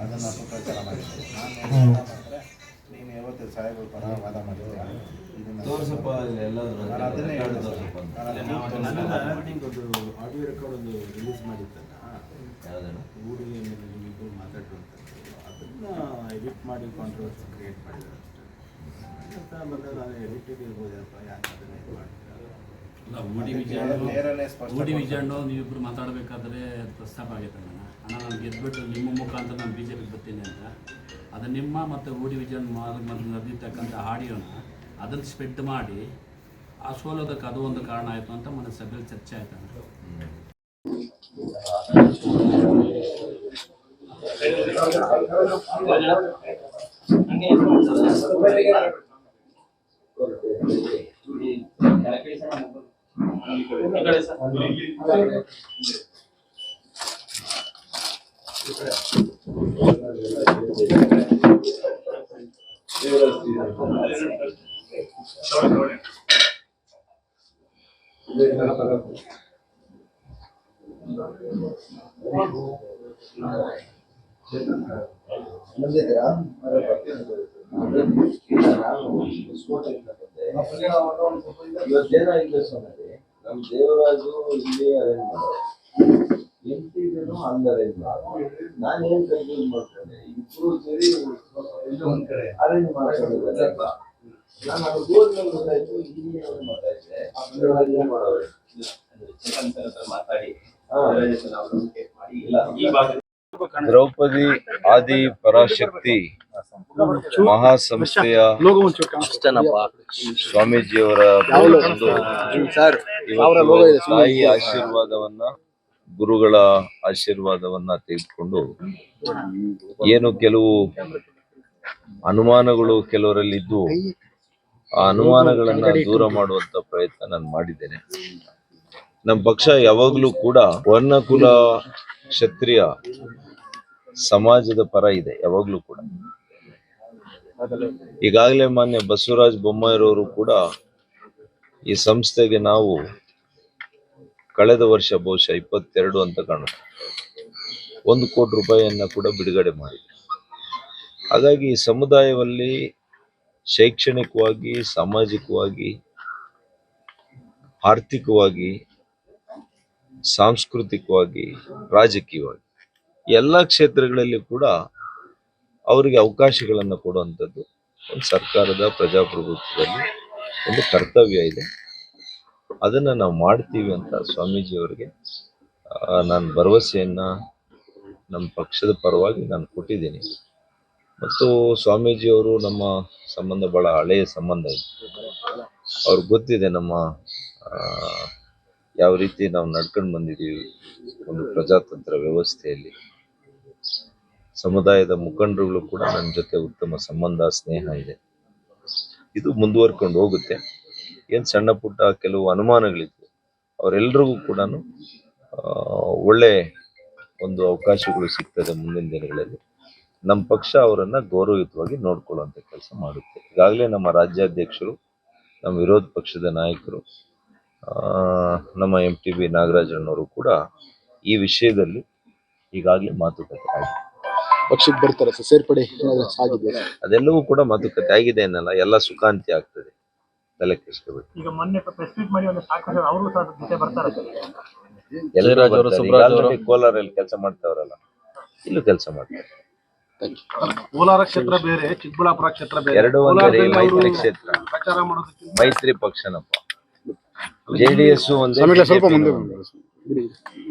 ಅದನ್ನು ಅಪಪ್ರಚಾರ ಮಾಡಿದ್ದೆ. ನಾನು ಅಂದರೆ ನೀನು ಯಾವತ್ತು ಸಾಹೇಬ್ರ ಪರ ವಾದ ಮಾಡಿದ್ದೆ, ತೋರಿಸಪ್ಪ ನಾನು ಅದನ್ನೇ ಹೇಳಿದೆ ಸರ್. ಒಂದು ಆಡಿಯೋ ರೆಕಾರ್ಡ್ ಒಂದು ರಿಲೀಸ್ ಮಾಡಿದ್ದಲ್ಲ, ಯಾವುದನ್ನು ಊಡಿ ನಿಮ್ಮಿಬ್ಬರು ಮಾತಾಡುವಂಥದ್ದು, ಅದನ್ನು ಎಡಿಟ್ ಮಾಡಿ ಕಾಂಟ್ರವರ್ಸಿ ಕ್ರಿಯೇಟ್ ಮಾಡಿದ್ದಾರೆ ಅಷ್ಟೇ ಅಂತ ಬಂದಾಗ ನಾನು ಎಡಿಟೆಡ್ ಇರ್ಬೋದಪ್ಪ, ಯಾಕೆ ಅದನ್ನು ಇದು ಮಾಡ್ತಾರೆ. ಊಡಿ ವಿಜಯಣ್ಣ ನೀವಿಬ್ಬರು ಮಾತಾಡಬೇಕಾದ್ರೆ ಪ್ರಸ್ತಾಪ ಆಗೈತೆ ನಾನು ಗೆದ್ಬಿಟ್ಟು ನಿಮ್ಮ ಮುಖಾಂತರ ನಾನು ಬಿ ಜೆ ಪಿಗೆ ಬರ್ತೀನಿ ಅಂತ. ಅದು ನಿಮ್ಮ ಮತ್ತು ಊಡಿ ವಿಜಯಣ್ಣ ಮೊದಲು ನಡೆದಿರ್ತಕ್ಕಂಥ ಆಡಿಯೋನ ಅದನ್ನು ಸ್ಪ್ರೆಡ್ ಮಾಡಿ ಆ ಸೋಲೋದಕ್ಕೆ ಅದು ಒಂದು ಕಾರಣ ಆಯಿತು ಅಂತ ಮನೆ ಸಭೆಯಲ್ಲಿ ಚರ್ಚೆ ಆಯ್ತು. ಇವತ್ತೇನಾಗಿದೆ ಸ್ವಾಮಿ, ನಮ್ಮ ದೇವರಾಜು ಇಲ್ಲಿ ಅರೇಂಜ್ ಮಾಡೋದು, ಎಂಟಿಗೂ ಅಲ್ಲಿ ಅರೇಂಜ್ ಮಾಡೋದು. ನಾನೇನು ಕನ್ಫ್ಯೂಸ್ ಮಾಡ್ಕೊಂಡೆ, ಇಬ್ಬರು ಸೇರಿ ಒಂದ್ ಕಡೆ ಅರೇಂಜ್ ಮಾಡ್ಕೊಂಡಿದ್ದಾರೆ. ನಾನು ಅವ್ರು ಹೋದ್ಮೇಲೆ ಗೊತ್ತಾಯ್ತು ಇಲ್ಲಿ ಮಾತಾಡಿದೆ ಮಾಡೋರು ಮಾತಾಡಿ ದ್ರೌಪದಿ ಆದಿ ಪರಾಶಕ್ತಿ ಮಹಾಸಂಸ್ಥೆಯ ಸ್ವಾಮೀಜಿಯವರ ತಾಯಿ ಆಶೀರ್ವಾದವನ್ನ, ಗುರುಗಳ ಆಶೀರ್ವಾದವನ್ನ ತೆಗೆದುಕೊಂಡು ಏನು ಕೆಲವು ಅನುಮಾನಗಳು ಕೆಲವರಲ್ಲಿದ್ದು ಆ ಅನುಮಾನಗಳನ್ನ ದೂರ ಮಾಡುವಂತ ಪ್ರಯತ್ನ ನಾನು ಮಾಡಿದ್ದೇನೆ. ನಮ್ಮ ಪಕ್ಷ ಯಾವಾಗ್ಲೂ ಕೂಡ ವರ್ಣಕುಲ ಕ್ಷತ್ರಿಯ ಸಮಾಜದ ಪರ ಇದೆ ಯಾವಾಗ್ಲೂ ಕೂಡ. ಈಗಾಗಲೇ ಮಾನ್ಯ ಬಸವರಾಜ ಬೊಮ್ಮಾಯಿರವರು ಕೂಡ ಈ ಸಂಸ್ಥೆಗೆ ನಾವು ಕಳೆದ ವರ್ಷ ಬಹುಶಃ 22 ಅಂತ ಕಾಣುತ್ತೆ 1 ಕೋಟಿ ರೂಪಾಯಿಯನ್ನ ಕೂಡ ಬಿಡುಗಡೆ ಮಾಡಿದೆ. ಹಾಗಾಗಿ ಈ ಸಮುದಾಯದಲ್ಲಿ ಶೈಕ್ಷಣಿಕವಾಗಿ, ಸಾಮಾಜಿಕವಾಗಿ, ಆರ್ಥಿಕವಾಗಿ, ಸಾಂಸ್ಕೃತಿಕವಾಗಿ, ರಾಜಕೀಯವಾಗಿ ಎಲ್ಲ ಕ್ಷೇತ್ರಗಳಲ್ಲಿ ಕೂಡ ಅವರಿಗೆ ಅವಕಾಶಗಳನ್ನು ಕೊಡುವಂಥದ್ದು ಒಂದು ಸರ್ಕಾರದ ಪ್ರಜಾಪ್ರಭುತ್ವದಲ್ಲಿ ಒಂದು ಕರ್ತವ್ಯ ಇದೆ. ಅದನ್ನ ನಾವು ಮಾಡ್ತೀವಿ ಅಂತ ಸ್ವಾಮೀಜಿಯವರಿಗೆ ನಾನು ಭರವಸೆಯನ್ನ ನಮ್ಮ ಪಕ್ಷದ ಪರವಾಗಿ ನಾನು ಕೊಟ್ಟಿದ್ದೀನಿ. ಮತ್ತು ಸ್ವಾಮೀಜಿಯವರು ನಮ್ಮ ಸಂಬಂಧ ಬಹಳ ಹಳೆಯ ಸಂಬಂಧ ಇದೆ. ಅವ್ರಿಗೆ ಗೊತ್ತಿದೆ ನಮ್ಮ ಯಾವ ರೀತಿ ನಾವು ನಡ್ಕೊಂಡು ಬಂದಿದ್ದೀವಿ ಒಂದು ಪ್ರಜಾತಂತ್ರ ವ್ಯವಸ್ಥೆಯಲ್ಲಿ. ಸಮುದಾಯದ ಮುಖಂಡರುಗಳು ಕೂಡ ನನ್ನ ಜೊತೆ ಉತ್ತಮ ಸಂಬಂಧ, ಸ್ನೇಹ ಇದೆ. ಇದು ಮುಂದುವರ್ಕೊಂಡು ಹೋಗುತ್ತೆ. ಏನು ಸಣ್ಣ ಪುಟ್ಟ ಕೆಲವು ಅನುಮಾನಗಳಿದ್ವು, ಅವರೆಲ್ಲರಿಗೂ ಕೂಡ ಒಳ್ಳೆ ಒಂದು ಅವಕಾಶಗಳು ಸಿಗ್ತದೆ ಮುಂದಿನ ದಿನಗಳಲ್ಲಿ. ನಮ್ಮ ಪಕ್ಷ ಅವರನ್ನ ಗೌರವಯುತವಾಗಿ ನೋಡ್ಕೊಳ್ಳುವಂತ ಕೆಲಸ ಮಾಡುತ್ತೆ. ಈಗಾಗಲೇ ನಮ್ಮ ರಾಜ್ಯಾಧ್ಯಕ್ಷರು, ನಮ್ಮ ವಿರೋಧ ಪಕ್ಷದ ನಾಯಕರು, ನಮ್ಮ MTB ನಾಗರಾಜಣ್ಣವರು ಕೂಡ ಈ ವಿಷಯದಲ್ಲಿ ಈಗಾಗಲೇ ಮಾತುಕತೆ ಆಗಿದೆ. ಪಕ್ಷಕ್ಕೆ ಬರ್ತಾರೆ ಸರ್, ಸೇರ್ಪಡೆ ಆಗಿದೆ, ಅದೆಲ್ಲವೂ ಕೂಡ ಮಾತುಕತೆ ಆಗಿದೆ ಅನ್ನಲ್ಲ, ಎಲ್ಲ ಸುಖಾಂತಿ ಆಗ್ತದೆ, ತಲೆ ಕೆಡಿಸ್ಕೋಬೇಕು. ಈಗ ಮೊನ್ನೆ ಪ್ರೆಸ್ ಮೀಟ್ ಮಾಡಿ ಒಂದು ಸಾಕಷ್ಟು ಅವರು ಸಹ ಜೊತೆ ಬರ್ತಾರೆ. ಕೋಲಾರಲ್ಲಿ ಕೆಲಸ ಮಾಡ್ತಾವ್ರಲ್ಲ, ಇಲ್ಲೂ ಕೆಲಸ ಮಾಡ್ತಾರೆ. ಕೋಲಾರ ಕ್ಷೇತ್ರ ಬೇರೆ, ಚಿಕ್ಕಬಳ್ಳಾಪುರ ಕ್ಷೇತ್ರ ಬೇರೆ, ಎರಡು ಒಂದೇ ಮೈತ್ರಿ ಕ್ಷೇತ್ರ, ಮೈತ್ರಿ ಪಕ್ಷನಪ್ಪ. JDS ಒಂದೇ, ಸ್ವಲ್ಪ ಮುಂದೆ